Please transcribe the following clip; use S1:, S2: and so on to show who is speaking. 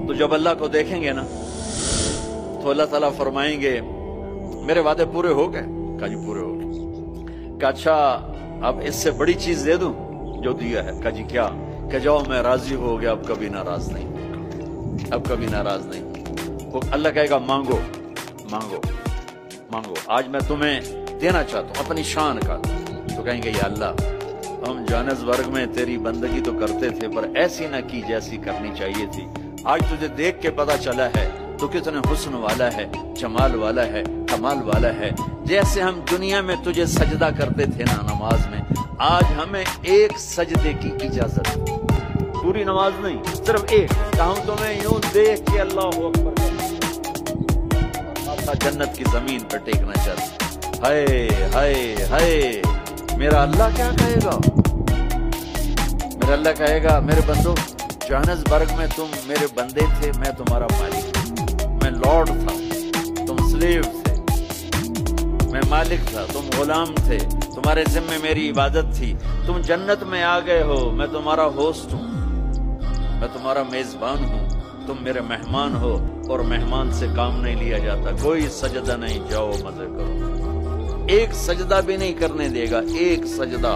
S1: تو जब अल्लाह को देखेंगे ना तो अल्लाह ताला फरमाएंगे मेरे वादे पूरे हो गए? कहा जी पूरे हो गए। कहा अच्छा अब इससे बड़ी चीज दे दूं जो दिया है? कहा जी क्या? कि जाओ मैं राजी हो गया, अब कभी नाराज नहीं, अब कभी नाराज नहीं। वो अल्लाह कहेगा मांगो मांगो मांगो, आज मैं तुम्हें देना चाहता हूं अपनी शान का। तो कहेंगे या अल्लाह हम जोहान्सबर्ग में तेरी बंदगी तो करते थे पर ऐसी ना की जैसी करनी चाहिए थी। आज तुझे देख के पता चला है तो कितने हुस्न वाला है, जमाल वाला है, कमाल वाला है। जैसे हम दुनिया में तुझे सजदा करते थे ना नमाज में, आज हमें एक सजदे की इजाजत, पूरी नमाज नहीं सिर्फ एक। हम तुम्हें यूं देख के अल्लाह अकबर माथा जन्नत की जमीन पर टेकना चाहते। हाय हाय हाय, मेरा अल्लाह क्या कहेगा? मेरा अल्लाह कहेगा मेरे बंदो जोहान्सबर्ग में तुम मेरे बंदे थे, मैं तुम्हारा मालिक, मैं लॉर्ड था, तुम स्लेव थे, मैं मालिक था, तुम गुलाम थे, तुम्हारे जिम्मे मेरी इबादत थी। तुम जन्नत में आ गए हो, मैं तुम्हारा होस्ट हूँ, मैं तुम्हारा मेजबान हूँ, तुम मेरे मेहमान हो और मेहमान से काम नहीं लिया जाता। कोई सजदा नहीं, जाओ मजे करो। एक सजदा भी नहीं करने देगा, एक सजदा।